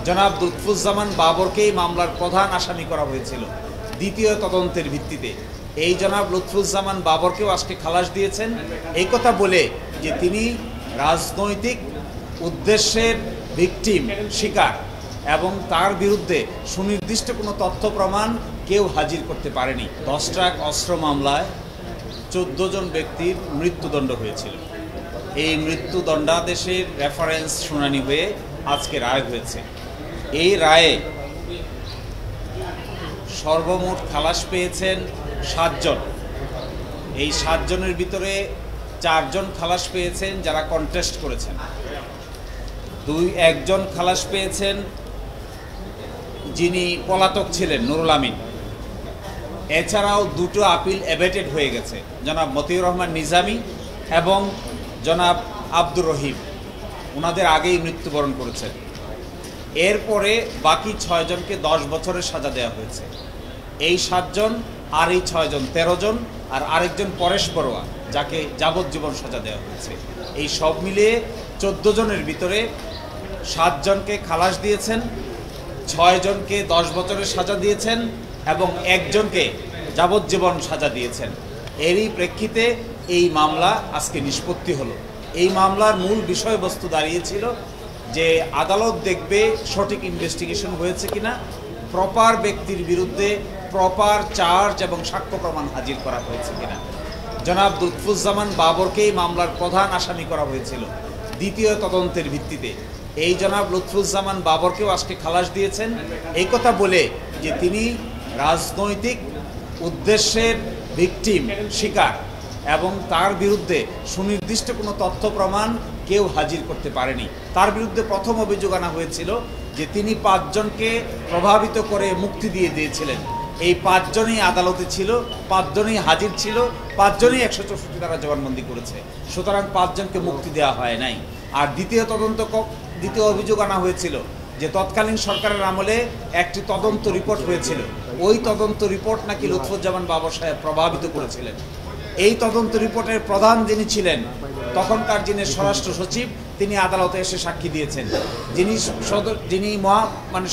জনাব লুৎফুজ্জামান বাবরকেই মামলার প্রধান আসামি করা হয়েছিল দ্বিতীয় তদন্তের ভিত্তিতে। এই জনাব লুৎফুজ্জামান বাবরকেও আজকে খালাস দিয়েছেন এই কথা বলে যে তিনি রাজনৈতিক উদ্দেশ্যের ভিকটিম শিকার এবং তার বিরুদ্ধে সুনির্দিষ্ট কোনো তথ্য প্রমাণ কেউ হাজির করতে পারেনি। 10 ট্রাক অস্ত্র মামলায় 14 জন ব্যক্তির মৃত্যুদণ্ড হয়েছিল। এই মৃত্যুদণ্ডাদেশের রেফারেন্স শুনানি হয়ে আজকে রায় হয়েছে। এই রায়ে সর্বমোট খালাস পেয়েছেন 7 জন। এই 7 জনের ভিতরে 4 জন খালাস পেয়েছেন যারা কন্টেস্ট করেছেন, একজন খালাস পেয়েছেন যিনি পলাতক ছিলেন, নুরুল আমিন। এছাড়াও 2টো আপিল এবেটেড হয়ে গেছে, জনাব মতিউর রহমান নিজামী এবং জনাব আব্দুর রহিম, ওনাদের আগেই মৃত্যুবরণ করেছেন। এরপরে বাকি 6 জনকে 10 বছরের সাজা দেওয়া হয়েছে। এই 7 জন আর এই 6 জন 13 জন, আর আরেকজন পরেশ বড়ুয়া যাকে যাবজ্জীবন সাজা দেওয়া হয়েছে। এই সব মিলিয়ে 14 জনের ভিতরে 7 জনকে খালাস দিয়েছেন, 6 জনকে 10 বছরের সাজা দিয়েছেন এবং 1 জনকে যাবজ্জীবন সাজা দিয়েছেন। এরই প্রেক্ষিতে এই মামলা আজকে নিষ্পত্তি হলো। এই মামলার মূল বিষয়বস্তু দাঁড়িয়েছিল যে আদালত দেখবে সঠিক ইনভেস্টিগেশন হয়েছে কিনা, প্রপার ব্যক্তির বিরুদ্ধে প্রপার চার্জ এবং সাক্ষ্য প্রমাণ হাজির করা হয়েছে কিনা। জনাব লুৎফুজ্জামান বাবরকেই মামলার প্রধান আসামি করা হয়েছিল দ্বিতীয় তদন্তের ভিত্তিতে। এই জনাব লুৎফুজ্জামান বাবরকেও আজকে খালাস দিয়েছেন এই কথা বলে যে তিনি রাজনৈতিক উদ্দেশ্যের ভিকটিম শিকার এবং তার বিরুদ্ধে সুনির্দিষ্ট কোনো তথ্য প্রমাণ কেউ হাজির করতে পারেনি। তার বিরুদ্ধে প্রথম অভিযোগ আনা হয়েছিল যে তিনি 5 জনকে প্রভাবিত করে মুক্তি দিয়ে দিয়েছিলেন। এই 5 জনই আদালতে ছিল, 5 জনই হাজির ছিল, 5 জনই 164 ধারা জবানবন্দি করেছে, সুতরাং 5 জনকে মুক্তি দেওয়া হয় নাই। আর দ্বিতীয় অভিযোগ আনা হয়েছিল যে তৎকালীন সরকারের আমলে একটি তদন্ত রিপোর্ট হয়েছিল, ওই তদন্ত রিপোর্ট নাকি লুৎফুজ্জামান বাবর সাহেব প্রভাবিত করেছিলেন। এই তদন্ত রিপোর্টের প্রধান যিনি ছিলেন তখনকার যিনি স্বরাষ্ট্র সচিব, তিনি আদালতে এসে সাক্ষী দিয়েছেন। যিনি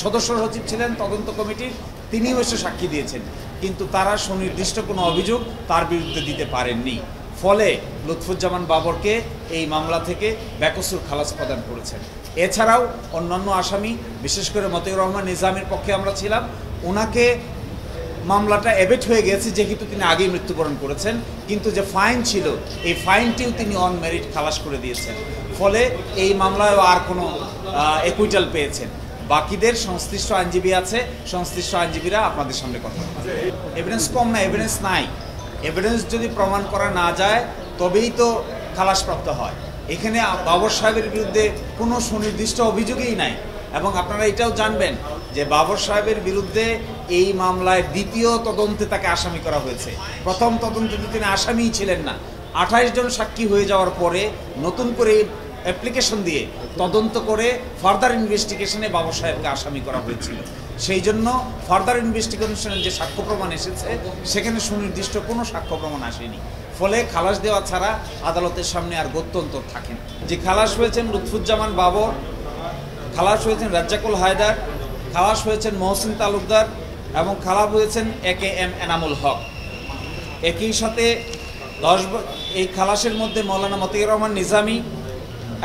সদস্য সচিব ছিলেন তদন্ত কমিটির, তিনিও এসে সাক্ষী দিয়েছেন, কিন্তু তারা সুনির্দিষ্ট কোনো অভিযোগ তার বিরুদ্ধে দিতে পারেননি। ফলে লুৎফুজ্জামান বাবরকে এই মামলা থেকে বেকসুর খালাস প্রদান করেছেন। এছাড়াও অন্যান্য আসামি, বিশেষ করে মতিউর রহমান নিজামীর পক্ষে আমরা ছিলাম, ওনাকে মামলাটা এবেট হয়ে গেছে যেহেতু তিনি আগেই মৃত্যুবরণ করেছেন, কিন্তু যে ফাইন ছিল এই ফাইনটিও তিনি অন মেরিট খালাস করে দিয়েছেন। ফলে এই মামলায়ও আর কোনো একুইটাল পেয়েছেন। বাকিদের সংশ্লিষ্ট আইনজীবী আছে, সংশ্লিষ্ট আইনজীবীরা আপনাদের সামনে কথা বলবে। এভিডেন্স কম না, এভিডেন্স নাই। এভিডেন্স যদি প্রমাণ করা না যায় তবেই তো খালাসপ্রাপ্ত হয়। এখানে বাবর সাহেবের বিরুদ্ধে কোনো সুনির্দিষ্ট অভিযোগই নাই। এবং আপনারা এটাও জানবেন যে বাবর সাহেবের বিরুদ্ধে এই মামলায় দ্বিতীয় তদন্তে তাকে আসামি করা হয়েছে। প্রথম তদন্তে তিনি আসামিই ছিলেন না। 28 জন সাক্ষী হয়ে যাওয়ার পরে নতুন করে অ্যাপ্লিকেশন দিয়ে তদন্ত করে ফার্দার ইনভেস্টিগেশনে বাবর সাহেবকে আসামি করা হয়েছিল। সেই জন্য ফার্দার ইনভেস্টিগেশনের যে সাক্ষ্য প্রমাণ এসেছে সেখানে সুনির্দিষ্ট কোনো সাক্ষ্য প্রমাণ আসেনি। ফলে খালাস দেওয়া ছাড়া আদালতের সামনে আর গত্যন্তর থাকেন। যে খালাস হয়েছেন লুৎফুজ্জামান বাবর, খালাস হয়েছেন রাজ্জাকুল হায়দার, খালাস হয়েছেন মহসিন তালুকদার এবং খালাস হয়েছেন AKM এনামুল হক। একই সাথে এই খালাসের মধ্যে মৌলানা মতিউর রহমান নিজামী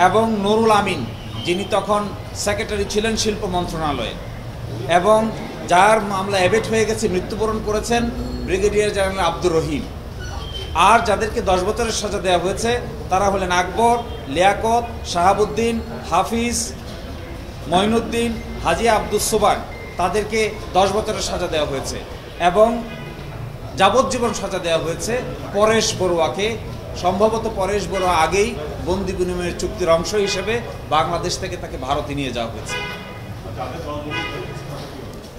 এবং নুরুল আমিন, যিনি তখন সেক্রেটারি ছিলেন শিল্প মন্ত্রণালয়ে, এবং যার মামলা এবেট হয়ে গেছে, মৃত্যুবরণ করেছেন ব্রিগেডিয়ার জেনারেল আব্দুর রহিম। আর যাদেরকে 10 বছরের সাজা দেওয়া হয়েছে তারা হলেন আকবর, লিয়াকত, শাহাবুদ্দিন, হাফিজ, মঈনুদ্দিন, হাজি আব্দুস সোবান, তাদেরকে 10 বছরের সাজা দেওয়া হয়েছে। এবং যাবজ্জীবন সাজা দেওয়া হয়েছে পরেশ বড়ুয়াকে। সম্ভবত পরেশ বড়ুয়া আগেই বন্দি বিনিময়ের চুক্তির অংশ হিসেবে বাংলাদেশ থেকে তাকে ভারতে নিয়ে যাওয়া হয়েছে।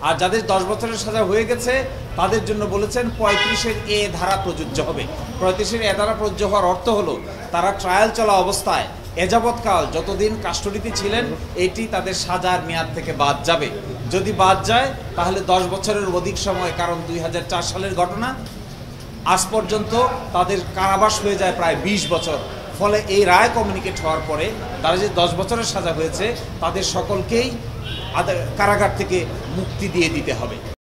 আর যাদের 10 বছরের সাজা হয়ে গেছে তাদের জন্য বলেছেন 35-এর এ ধারা প্রযোজ্য হবে। 35-এর এ ধারা প্রযোজ্য হওয়ার অর্থ হলো তারা ট্রায়াল চলা অবস্থায় এযাবৎকাল যতদিন কাস্টডিতে ছিলেন এটি তাদের সাজার মেয়াদ থেকে বাদ যাবে। যদি বাদ যায় তাহলে 10 বছরের অধিক সময়, কারণ 2004 সালের ঘটনা, আজ পর্যন্ত তাদের কারাবাস হয়ে যায় প্রায় 20 বছর। ফলে এই রায় কমিউনিকেট হওয়ার পরে তারা যে 10 বছরের সাজা হয়েছে তাদের সকলকেই কারাগার থেকে মুক্তি দিয়ে দিতে হবে।